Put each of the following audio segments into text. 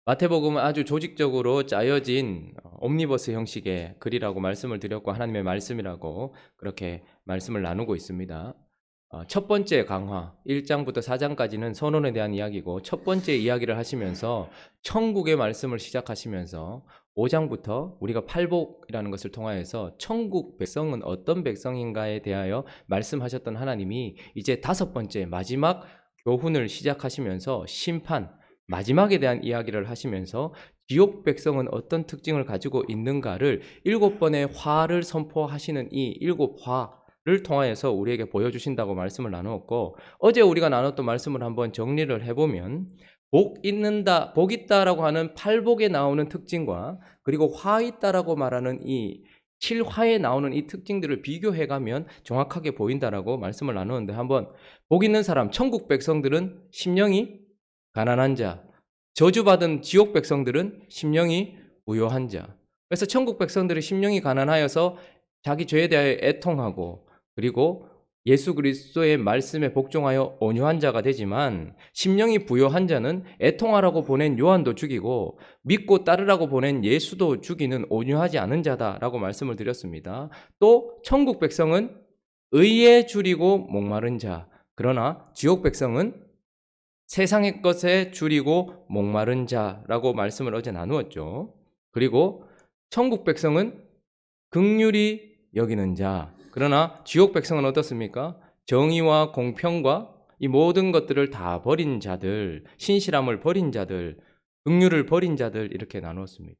마태복음은 아주 조직적으로 짜여진 옴니버스 형식의 글이라고 말씀을 드렸고 하나님의 말씀이라고 그렇게 말씀을 나누고 있습니다. 첫 번째 강화 1장부터 4장까지는 선언에 대한 이야기고 첫 번째 이야기를 하시면서 천국의 말씀을 시작하시면서 5장부터 우리가 팔복이라는 것을 통하여서 천국 백성은 어떤 백성인가에 대하여 말씀하셨던 하나님이 이제 다섯 번째 마지막 교훈을 시작하시면서 심판 마지막에 대한 이야기를 하시면서 지옥 백성은 어떤 특징을 가지고 있는가를 7번의 화를 선포하시는 이 7화를 통하여서 우리에게 보여주신다고 말씀을 나누었고, 어제 우리가 나눴던 말씀을 한번 정리를 해보면 복 있다라고 하는 팔복에 나오는 특징과 그리고 화 있다라고 말하는 이 7화에 나오는 이 특징들을 비교해가면 정확하게 보인다라고 말씀을 나누는데, 한번 복 있는 사람, 천국 백성들은 심령이 가난한 자, 저주받은 지옥 백성들은 심령이 부요한 자. 그래서 천국 백성들이 심령이 가난하여서 자기 죄에 대하여 애통하고 그리고 예수 그리스도의 말씀에 복종하여 온유한 자가 되지만, 심령이 부요한 자는 애통하라고 보낸 요한도 죽이고 믿고 따르라고 보낸 예수도 죽이는 온유하지 않은 자다라고 말씀을 드렸습니다. 또 천국 백성은 의에 줄이고 목마른 자, 그러나 지옥 백성은 세상의 것에 줄이고 목마른 자라고 말씀을 어제 나누었죠. 그리고 천국 백성은 긍휼히 여기는 자, 그러나 지옥 백성은 어떻습니까? 정의와 공평과 이 모든 것들을 다 버린 자들, 신실함을 버린 자들, 긍휼을 버린 자들, 이렇게 나누었습니다.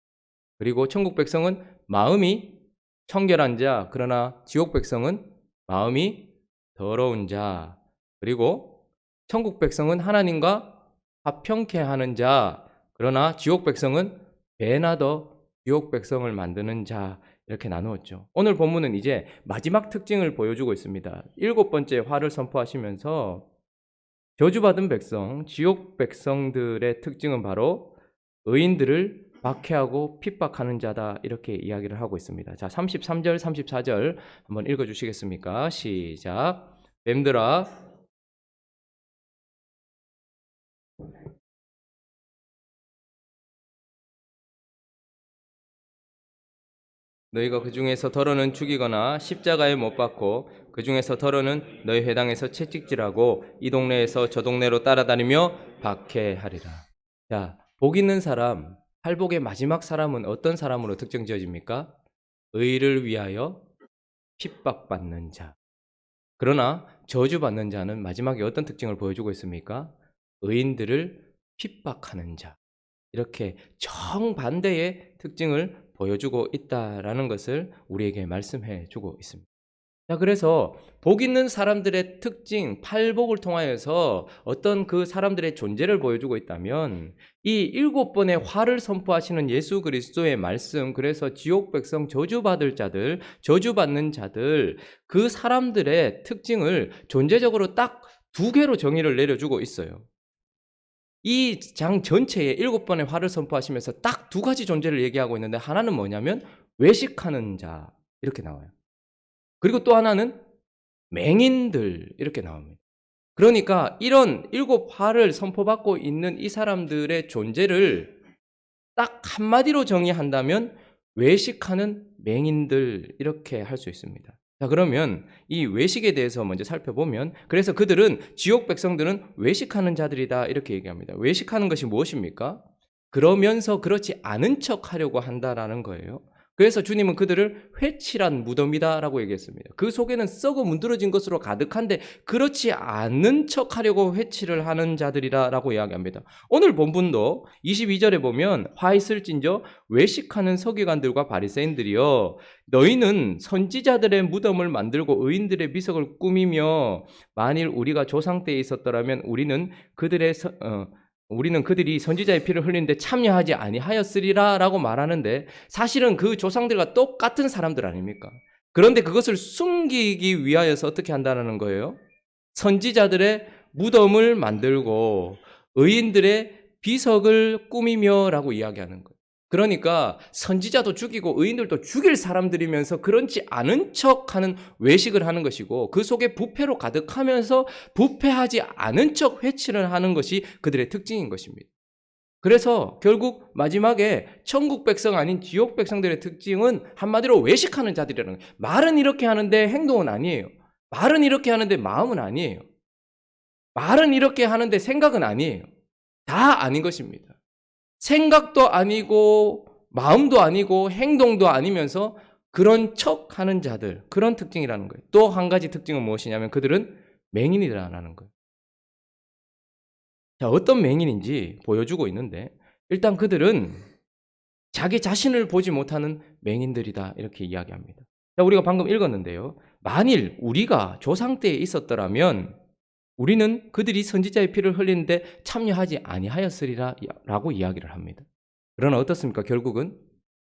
그리고 천국 백성은 마음이 청결한 자, 그러나 지옥 백성은 마음이 더러운 자, 그리고 천국 백성은 하나님과 화평케 하는 자, 그러나 지옥 백성은 배나 더 지옥 백성을 만드는 자, 이렇게 나누었죠. 오늘 본문은 이제 마지막 특징을 보여주고 있습니다. 7번째 화를 선포하시면서 저주받은 백성, 지옥 백성들의 특징은 바로 의인들을 박해하고 핍박하는 자다, 이렇게 이야기를 하고 있습니다. 자, 33절, 34절 한번 읽어주시겠습니까? 시작. 뱀들아, 너희가 그 중에서 더러는 죽이거나 십자가에 못 박고 그 중에서 더러는 너희 회당에서 채찍질하고 이 동네에서 저 동네로 따라다니며 박해하리라. 자, 복 있는 사람, 팔복의 마지막 사람은 어떤 사람으로 특정 지어집니까? 의를 위하여 핍박받는 자. 그러나 저주받는 자는 마지막에 어떤 특징을 보여주고 있습니까? 의인들을 핍박하는 자. 이렇게 정반대의 특징을 보여주고 있다라는 것을 우리에게 말씀해 주고 있습니다. 자, 그래서 복 있는 사람들의 특징, 팔복을 통하여서 어떤 그 사람들의 존재를 보여주고 있다면, 이 7번의 화를 선포하시는 예수 그리스도의 말씀, 그래서 지옥 백성, 저주받을 자들, 저주받는 자들, 그 사람들의 특징을 존재적으로 딱 2개로 정의를 내려주고 있어요. 이 장 전체에 7번의 화를 선포하시면서 딱 2가지 존재를 얘기하고 있는데, 하나는 뭐냐면 외식하는 자, 이렇게 나와요. 그리고 또 하나는 맹인들, 이렇게 나옵니다. 그러니까 이런 7화를 선포받고 있는 이 사람들의 존재를 딱 한마디로 정의한다면 외식하는 맹인들, 이렇게 할 수 있습니다. 자, 그러면 이 외식에 대해서 먼저 살펴보면, 그래서 그들은, 지옥 백성들은 외식하는 자들이다, 이렇게 얘기합니다. 외식하는 것이 무엇입니까? 그러면서 그렇지 않은 척 하려고 한다라는 거예요. 그래서 주님은 그들을 회칠한 무덤이다라고 얘기했습니다. 그 속에는 썩어 문드러진 것으로 가득한데 그렇지 않은 척 하려고 회칠을 하는 자들이라고 이야기합니다. 오늘 본문도 22절에 보면, 화 있을진저 외식하는 서기관들과 바리새인들이여, 너희는 선지자들의 무덤을 만들고 의인들의 비석을 꾸미며, 만일 우리가 조상 때에 있었더라면 우리는 그들이 선지자의 피를 흘리는데 참여하지 아니하였으리라 라고 말하는데, 사실은 그 조상들과 똑같은 사람들 아닙니까? 그런데 그것을 숨기기 위하여서 어떻게 한다는 거예요? 선지자들의 무덤을 만들고 의인들의 비석을 꾸미며 라고 이야기하는 거예요. 그러니까 선지자도 죽이고 의인들도 죽일 사람들이면서 그렇지 않은 척하는 외식을 하는 것이고, 그 속에 부패로 가득하면서 부패하지 않은 척 회칠을 하는 것이 그들의 특징인 것입니다. 그래서 결국 마지막에 천국 백성 아닌 지옥 백성들의 특징은 한마디로 외식하는 자들이라는 거예요. 말은 이렇게 하는데 행동은 아니에요. 말은 이렇게 하는데 마음은 아니에요. 말은 이렇게 하는데 생각은 아니에요. 다 아닌 것입니다. 생각도 아니고 마음도 아니고 행동도 아니면서 그런 척 하는 자들, 그런 특징이라는 거예요. 또 한 가지 특징은 무엇이냐면 그들은 맹인이라는 거예요. 자, 어떤 맹인인지 보여주고 있는데 일단 그들은 자기 자신을 보지 못하는 맹인들이다 이렇게 이야기합니다. 자, 우리가 방금 읽었는데요. 만일 우리가 조상 때에 있었더라면 우리는 그들이 선지자의 피를 흘리는데 참여하지 아니하였으리라 라고 이야기를 합니다. 그러나 어떻습니까? 결국은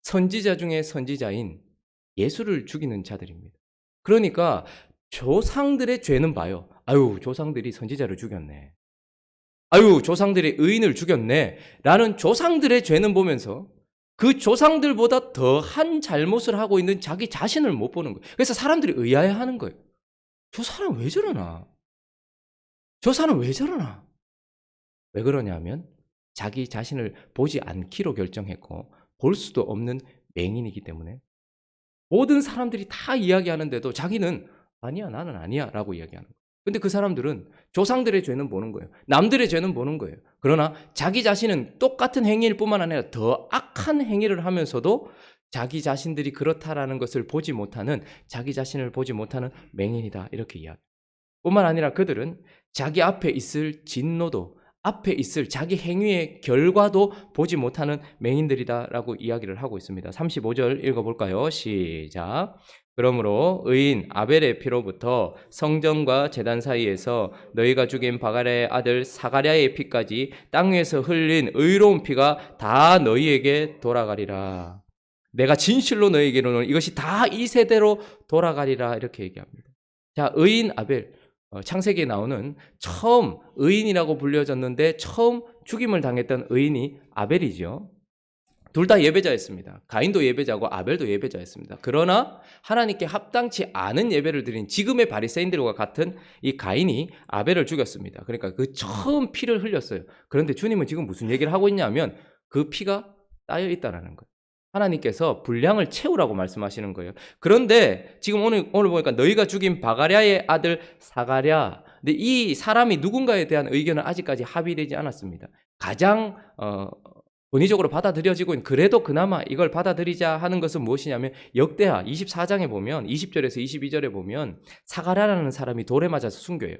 선지자 중에 선지자인 예수를 죽이는 자들입니다. 그러니까 조상들의 죄는 봐요. 아유, 조상들이 선지자를 죽였네. 아유, 조상들이 의인을 죽였네. 라는 조상들의 죄는 보면서 그 조상들보다 더한 잘못을 하고 있는 자기 자신을 못 보는 거예요. 그래서 사람들이 의아해하는 거예요. 저 사람 왜 저러나? 저 사람 왜 저러나? 왜 그러냐면 자기 자신을 보지 않기로 결정했고 볼 수도 없는 맹인이기 때문에 모든 사람들이 다 이야기하는데도 자기는 아니야, 나는 아니야 라고 이야기하는 거예요. 근데 그 사람들은 조상들의 죄는 보는 거예요. 남들의 죄는 보는 거예요. 그러나 자기 자신은 똑같은 행위일 뿐만 아니라 더 악한 행위를 하면서도 자기 자신들이 그렇다라는 것을 보지 못하는, 자기 자신을 보지 못하는 맹인이다 이렇게 이야기해요. 뿐만 아니라 그들은 자기 앞에 있을 진노도, 앞에 있을 자기 행위의 결과도 보지 못하는 맹인들이다라고 이야기를 하고 있습니다. 35절 읽어볼까요? 시작. 그러므로 의인 아벨의 피로부터 성전과 제단 사이에서 너희가 죽인 바갈의 아들 사가랴의 피까지 땅 위에서 흘린 의로운 피가 다 너희에게 돌아가리라. 내가 진실로 너희에게 이르노니 이것이 다 이 세대로 돌아가리라 이렇게 얘기합니다. 자, 의인 아벨, 창세기에 나오는 처음 의인이라고 불려졌는데 처음 죽임을 당했던 의인이 아벨이죠. 둘 다 예배자였습니다. 가인도 예배자고 아벨도 예배자였습니다. 그러나 하나님께 합당치 않은 예배를 드린 지금의 바리새인들과 같은 이 가인이 아벨을 죽였습니다. 그러니까 그 처음 피를 흘렸어요. 그런데 주님은 지금 무슨 얘기를 하고 있냐면 그 피가 쌓여 있다는 거예요. 하나님께서 분량을 채우라고 말씀하시는 거예요. 그런데 지금 오늘 보니까 너희가 죽인 바가랴의 아들 사가랴, 근데 이 사람이 누군가에 대한 의견은 아직까지 합의되지 않았습니다. 가장 권위적으로 받아들여지고 있는, 그래도 그나마 이걸 받아들이자 하는 것은 무엇이냐면 역대하 24장에 보면 20절에서 22절에 보면 사가랴라는 사람이 돌에 맞아서 순교해요.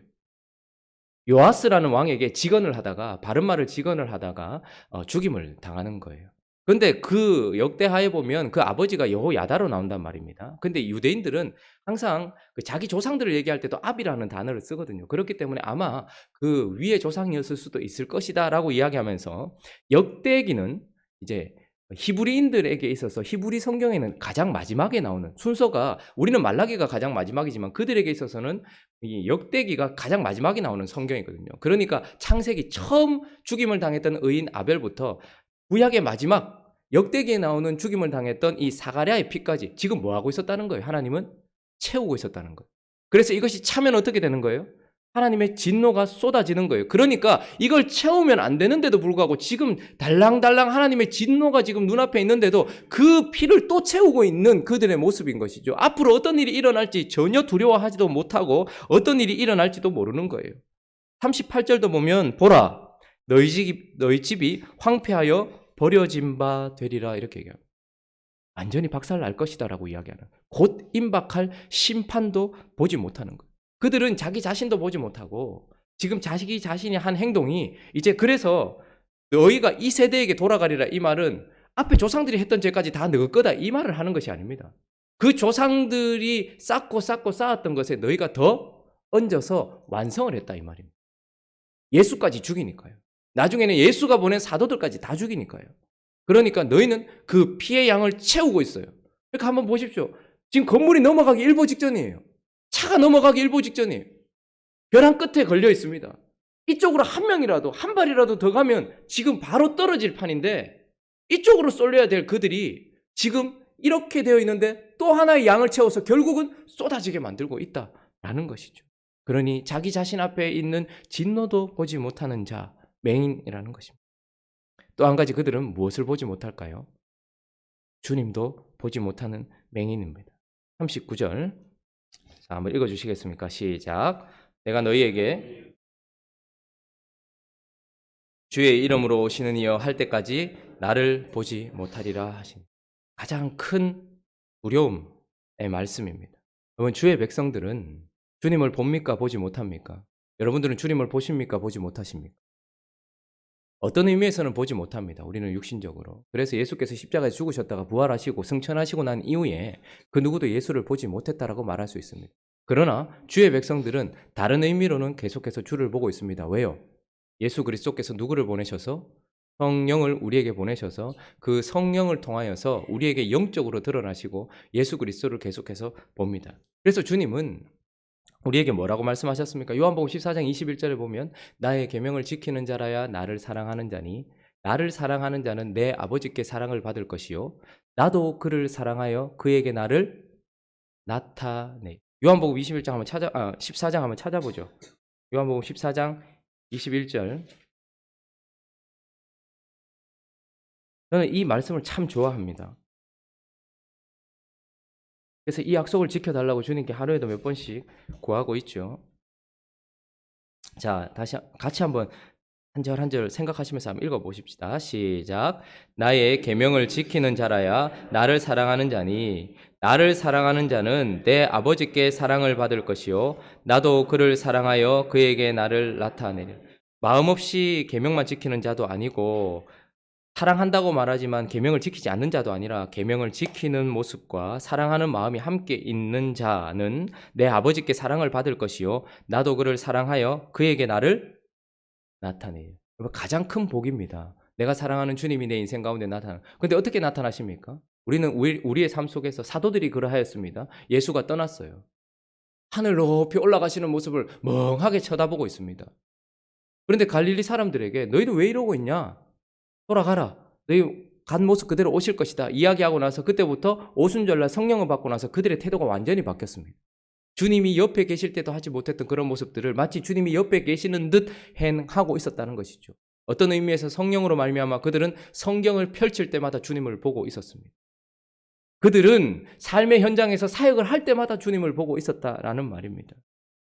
요아스라는 왕에게 직언을 하다가, 바른 말을 직언을 하다가 죽임을 당하는 거예요. 근데 그 역대하에 보면 그 아버지가 여호야다로 나온단 말입니다. 근데 유대인들은 항상 그 자기 조상들을 얘기할 때도 압이라는 단어를 쓰거든요. 그렇기 때문에 아마 그 위의 조상이었을 수도 있을 것이다 라고 이야기하면서 역대기는 이제 히브리인들에게 있어서 히브리 성경에는 가장 마지막에 나오는 순서가, 우리는 말라기가 가장 마지막이지만 그들에게 있어서는 이 역대기가 가장 마지막에 나오는 성경이거든요. 그러니까 창세기 처음 죽임을 당했던 의인 아벨부터 구약의 마지막 역대기에 나오는 죽임을 당했던 이 사가랴의 피까지 지금 뭐 하고 있었다는 거예요? 하나님은 채우고 있었다는 거예요. 그래서 이것이 차면 어떻게 되는 거예요? 하나님의 진노가 쏟아지는 거예요. 그러니까 이걸 채우면 안 되는데도 불구하고 지금 달랑달랑 하나님의 진노가 지금 눈앞에 있는데도 그 피를 또 채우고 있는 그들의 모습인 것이죠. 앞으로 어떤 일이 일어날지 전혀 두려워하지도 못하고 어떤 일이 일어날지도 모르는 거예요. 38절도 보면 보라 너희 집이 황폐하여 버려진 바 되리라 이렇게 얘기합니다. 완전히 박살날 것이다 라고 이야기하는, 곧 임박할 심판도 보지 못하는 거예요. 그들은 자기 자신도 보지 못하고 지금 자기 자신이 한 행동이 이제, 그래서 너희가 이 세대에게 돌아가리라 이 말은 앞에 조상들이 했던 죄까지 다 넣을 거다 이 말을 하는 것이 아닙니다. 그 조상들이 쌓고 쌓았던 것에 너희가 더 얹어서 완성을 했다 이 말입니다. 예수까지 죽이니까요. 나중에는 예수가 보낸 사도들까지 다 죽이니까요. 그러니까 너희는 그 피의 양을 채우고 있어요. 그러니까 한번 보십시오. 지금 건물이 넘어가기 일보 직전이에요. 차가 넘어가기 일보 직전이에요. 벼랑 끝에 걸려 있습니다. 이쪽으로 한 명이라도, 한 발이라도 더 가면 지금 바로 떨어질 판인데 이쪽으로 쏠려야 될 그들이 지금 이렇게 되어 있는데 또 하나의 양을 채워서 결국은 쏟아지게 만들고 있다라는 것이죠. 그러니 자기 자신 앞에 있는 진노도 보지 못하는 자, 맹인이라는 것입니다. 또 한 가지 그들은 무엇을 보지 못할까요? 주님도 보지 못하는 맹인입니다. 39절. 자, 한번 읽어 주시겠습니까? 시작. 내가 너희에게 주의 이름으로 오시는 이여 할 때까지 나를 보지 못하리라 하신 가장 큰 두려움의 말씀입니다. 여러분, 주의 백성들은 주님을 봅니까? 보지 못합니까? 여러분들은 주님을 보십니까? 보지 못하십니까? 어떤 의미에서는 보지 못합니다. 우리는 육신적으로. 그래서 예수께서 십자가에 죽으셨다가 부활하시고 승천하시고 난 이후에 그 누구도 예수를 보지 못했다라고 말할 수 있습니다. 그러나 주의 백성들은 다른 의미로는 계속해서 주를 보고 있습니다. 왜요? 예수 그리스도께서 누구를 보내셔서 성령을 우리에게 보내셔서 그 성령을 통하여서 우리에게 영적으로 드러나시고 예수 그리스도를 계속해서 봅니다. 그래서 주님은 우리에게 뭐라고 말씀하셨습니까? 요한복음 14장 21절에 보면 나의 계명을 지키는 자라야 나를 사랑하는 자니 나를 사랑하는 자는 내 아버지께 사랑을 받을 것이요 나도 그를 사랑하여 그에게 나를 나타내. 요한복음 21장 한번 14장 한번 찾아보죠. 요한복음 14장 21절. 저는 이 말씀을 참 좋아합니다. 그래서 이 약속을 지켜달라고 주님께 하루에도 몇 번씩 구하고 있죠. 자, 다시 같이 한번 한 절 한 절 생각하시면서 한번 읽어보십시다. 시작. 나의 계명을 지키는 자라야 나를 사랑하는 자니 나를 사랑하는 자는 내 아버지께 사랑을 받을 것이요 나도 그를 사랑하여 그에게 나를 나타내리라. 마음 없이 계명만 지키는 자도 아니고 사랑한다고 말하지만 계명을 지키지 않는 자도 아니라 계명을 지키는 모습과 사랑하는 마음이 함께 있는 자는 내 아버지께 사랑을 받을 것이요 나도 그를 사랑하여 그에게 나를 나타내요. 가장 큰 복입니다. 내가 사랑하는 주님이 내 인생 가운데 나타나. 근데 어떻게 나타나십니까? 우리는 우리의 삶 속에서 사도들이 그러하였습니다. 예수가 떠났어요. 하늘 높이 올라가시는 모습을 멍하게 쳐다보고 있습니다. 그런데 갈릴리 사람들에게 너희도 왜 이러고 있냐? 돌아가라. 너희 간 모습 그대로 오실 것이다. 이야기하고 나서 그때부터 오순절날 성령을 받고 나서 그들의 태도가 완전히 바뀌었습니다. 주님이 옆에 계실 때도 하지 못했던 그런 모습들을 마치 주님이 옆에 계시는 듯 행하고 있었다는 것이죠. 어떤 의미에서 성령으로 말미암아 그들은 성경을 펼칠 때마다 주님을 보고 있었습니다. 그들은 삶의 현장에서 사역을 할 때마다 주님을 보고 있었다라는 말입니다.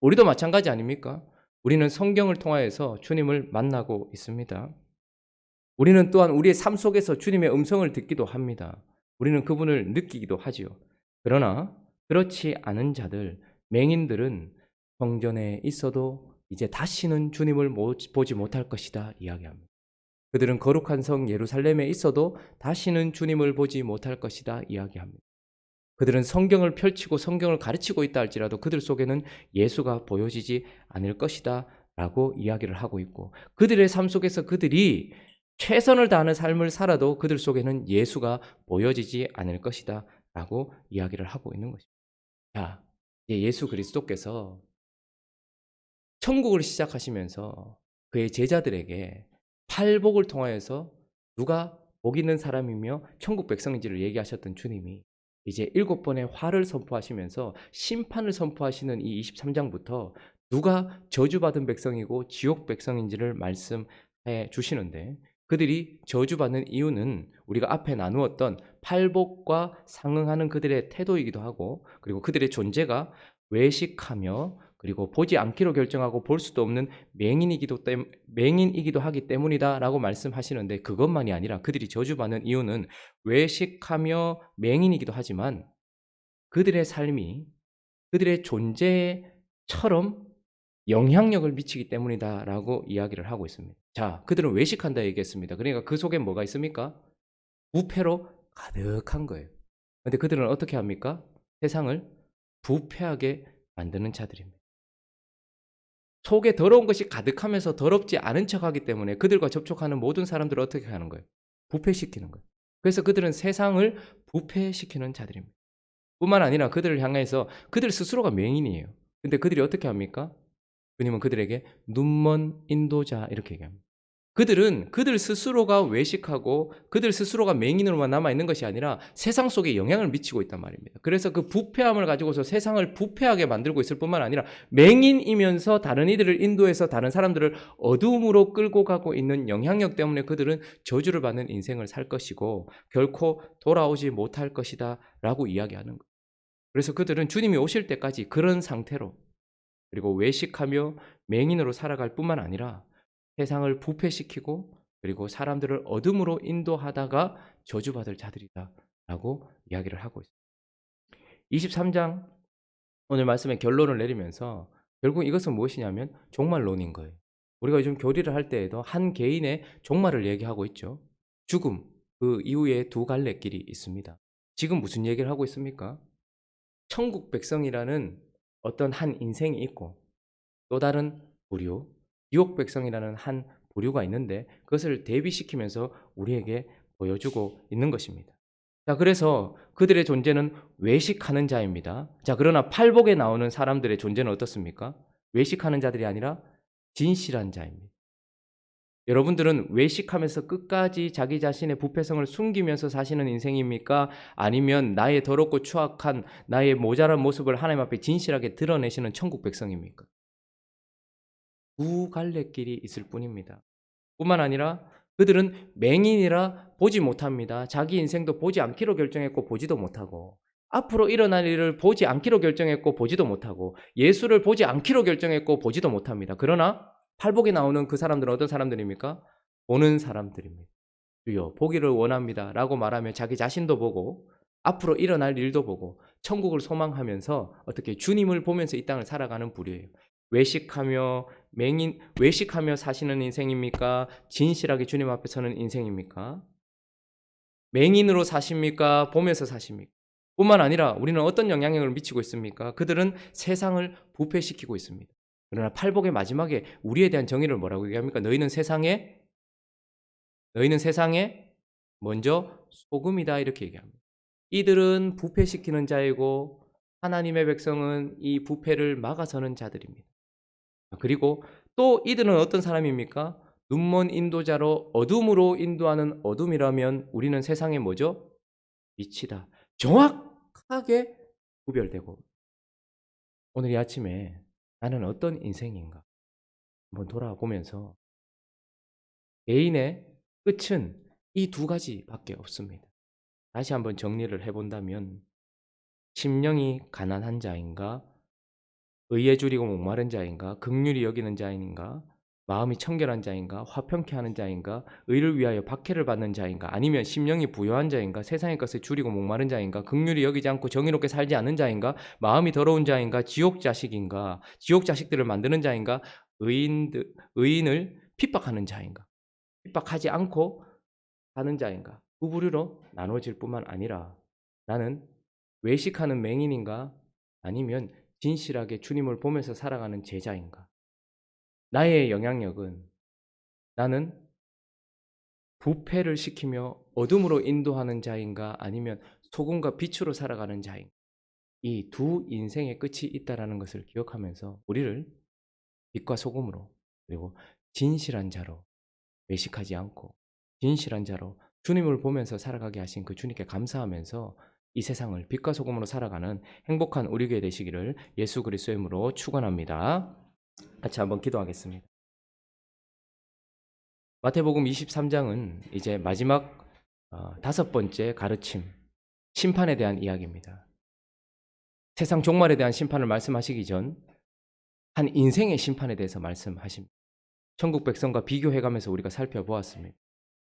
우리도 마찬가지 아닙니까? 우리는 성경을 통하여서 주님을 만나고 있습니다. 우리는 또한 우리의 삶 속에서 주님의 음성을 듣기도 합니다. 우리는 그분을 느끼기도 하지요. 그러나 그렇지 않은 자들, 맹인들은 성전에 있어도 이제 다시는 주님을 보지 못할 것이다 이야기합니다. 그들은 거룩한 성 예루살렘에 있어도 다시는 주님을 보지 못할 것이다 이야기합니다. 그들은 성경을 펼치고 성경을 가르치고 있다 할지라도 그들 속에는 예수가 보여지지 않을 것이다 라고 이야기를 하고 있고 그들의 삶 속에서 그들이 최선을 다하는 삶을 살아도 그들 속에는 예수가 보여지지 않을 것이다 라고 이야기를 하고 있는 것입니다. 자, 예수 그리스도께서 천국을 시작하시면서 그의 제자들에게 팔복을 통하여서 누가 복 있는 사람이며 천국 백성인지를 얘기하셨던 주님이 이제 7번의 화를 선포하시면서 심판을 선포하시는 이 23장부터 누가 저주받은 백성이고 지옥 백성인지를 말씀해 주시는데 그들이 저주받는 이유는 우리가 앞에 나누었던 팔복과 상응하는 그들의 태도이기도 하고 그리고 그들의 존재가 외식하며 그리고 보지 않기로 결정하고 볼 수도 없는 맹인이기도 하기 때문이다라고 말씀하시는데 그것만이 아니라 그들이 저주받는 이유는 외식하며 맹인이기도 하지만 그들의 삶이 그들의 존재처럼 영향력을 미치기 때문이다라고 이야기를 하고 있습니다. 자, 그들은 외식한다 얘기했습니다. 그러니까 그 속에 뭐가 있습니까? 부패로 가득한 거예요. 그런데 그들은 어떻게 합니까? 세상을 부패하게 만드는 자들입니다. 속에 더러운 것이 가득하면서 더럽지 않은 척하기 때문에 그들과 접촉하는 모든 사람들을 어떻게 하는 거예요? 부패시키는 거예요. 그래서 그들은 세상을 부패시키는 자들입니다. 뿐만 아니라 그들을 향해서 그들 스스로가 맹인이에요. 근데 그들이 어떻게 합니까? 주님은 그들에게 눈먼 인도자 이렇게 얘기합니다. 그들은 그들 스스로가 외식하고 그들 스스로가 맹인으로만 남아있는 것이 아니라 세상 속에 영향을 미치고 있단 말입니다. 그래서 그 부패함을 가지고서 세상을 부패하게 만들고 있을 뿐만 아니라 맹인이면서 다른 이들을 인도해서 다른 사람들을 어두움으로 끌고 가고 있는 영향력 때문에 그들은 저주를 받는 인생을 살 것이고 결코 돌아오지 못할 것이다 라고 이야기하는 거예요. 그래서 그들은 주님이 오실 때까지 그런 상태로 그리고 외식하며 맹인으로 살아갈 뿐만 아니라 세상을 부패시키고 그리고 사람들을 어둠으로 인도하다가 저주받을 자들이다라고 이야기를 하고 있습니다. 23장 오늘 말씀의 결론을 내리면서 결국 이것은 무엇이냐면 종말론인 거예요. 우리가 요즘 교리를 할 때에도 한 개인의 종말을 얘기하고 있죠. 죽음, 그 이후에 두 갈래 길이 있습니다. 지금 무슨 얘기를 하고 있습니까? 천국 백성이라는 어떤 한 인생이 있고 또 다른 부류, 유혹 백성이라는 한 부류가 있는데 그것을 대비시키면서 우리에게 보여주고 있는 것입니다. 자, 그래서 그들의 존재는 외식하는 자입니다. 자, 그러나 팔복에 나오는 사람들의 존재는 어떻습니까? 외식하는 자들이 아니라 진실한 자입니다. 여러분들은 외식하면서 끝까지 자기 자신의 부패성을 숨기면서 사시는 인생입니까? 아니면 나의 더럽고 추악한 나의 모자란 모습을 하나님 앞에 진실하게 드러내시는 천국 백성입니까? 두 갈래길이 있을 뿐입니다. 뿐만 아니라 그들은 맹인이라 보지 못합니다. 자기 인생도 보지 않기로 결정했고 보지도 못하고 앞으로 일어날 일을 보지 않기로 결정했고 보지도 못하고 예수를 보지 않기로 결정했고 보지도 못합니다. 그러나 팔복에 나오는 그 사람들은 어떤 사람들입니까? 보는 사람들입니다. 주여 보기를 원합니다 라고 말하며 자기 자신도 보고 앞으로 일어날 일도 보고 천국을 소망하면서 어떻게 주님을 보면서 이 땅을 살아가는 부류예요. 외식하며 사시는 인생입니까? 진실하게 주님 앞에 서는 인생입니까? 맹인으로 사십니까? 보면서 사십니까? 뿐만 아니라 우리는 어떤 영향력을 미치고 있습니까? 그들은 세상을 부패시키고 있습니다. 그러나 팔복의 마지막에 우리에 대한 정의를 뭐라고 얘기합니까? 너희는 세상에 먼저 소금이다 이렇게 얘기합니다. 이들은 부패시키는 자이고 하나님의 백성은 이 부패를 막아서는 자들입니다. 그리고 또 이들은 어떤 사람입니까? 눈먼 인도자로 어둠으로 인도하는 어둠이라면 우리는 세상에 뭐죠? 빛이다. 정확하게 구별되고 오늘 이 아침에 나는 어떤 인생인가 한번 돌아보면서 개인의 끝은 이 두 가지밖에 없습니다. 다시 한번 정리를 해본다면 심령이 가난한 자인가? 의에 줄이고 목마른 자인가? 긍휼히 여기는 자인가? 마음이 청결한 자인가? 화평케 하는 자인가? 의를 위하여 박해를 받는 자인가? 아니면 심령이 부요한 자인가? 세상의 것에 줄이고 목마른 자인가? 긍휼히 여기지 않고 정의롭게 살지 않는 자인가? 마음이 더러운 자인가? 지옥 자식인가? 지옥 자식들을 만드는 자인가? 의인을 핍박하는 자인가? 핍박하지 않고 사는 자인가? 두 부류로 나눠질 뿐만 아니라 나는 외식하는 맹인인가? 아니면 진실하게 주님을 보면서 살아가는 제자인가? 나의 영향력은 나는 부패를 시키며 어둠으로 인도하는 자인가? 아니면 소금과 빛으로 살아가는 자인가? 이 두 인생의 끝이 있다는 것을 기억하면서 우리를 빛과 소금으로 그리고 진실한 자로 외식하지 않고 진실한 자로 주님을 보면서 살아가게 하신 그 주님께 감사하면서 이 세상을 빛과 소금으로 살아가는 행복한 우리 교회 되시기를 예수 그리스도의 이름으로 축원합니다. 같이 한번 기도하겠습니다. 마태복음 23장은 이제 마지막 다섯 번째 가르침, 심판에 대한 이야기입니다. 세상 종말에 대한 심판을 말씀하시기 전 한 인생의 심판에 대해서 말씀하십니다. 천국 백성과 비교해가면서 우리가 살펴보았습니다.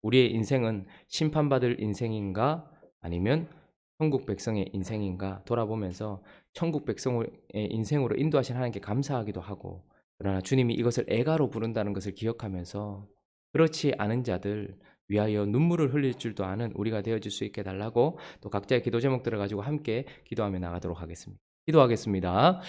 우리의 인생은 심판받을 인생인가 아니면 천국 백성의 인생인가 돌아보면서 천국 백성의 인생으로 인도하신 하나님께 감사하기도 하고 그러나 주님이 이것을 애가로 부른다는 것을 기억하면서 그렇지 않은 자들 위하여 눈물을 흘릴 줄도 아는 우리가 되어줄 수 있게 달라고 또 각자의 기도 제목들을 가지고 함께 기도하며 나가도록 하겠습니다. 기도하겠습니다.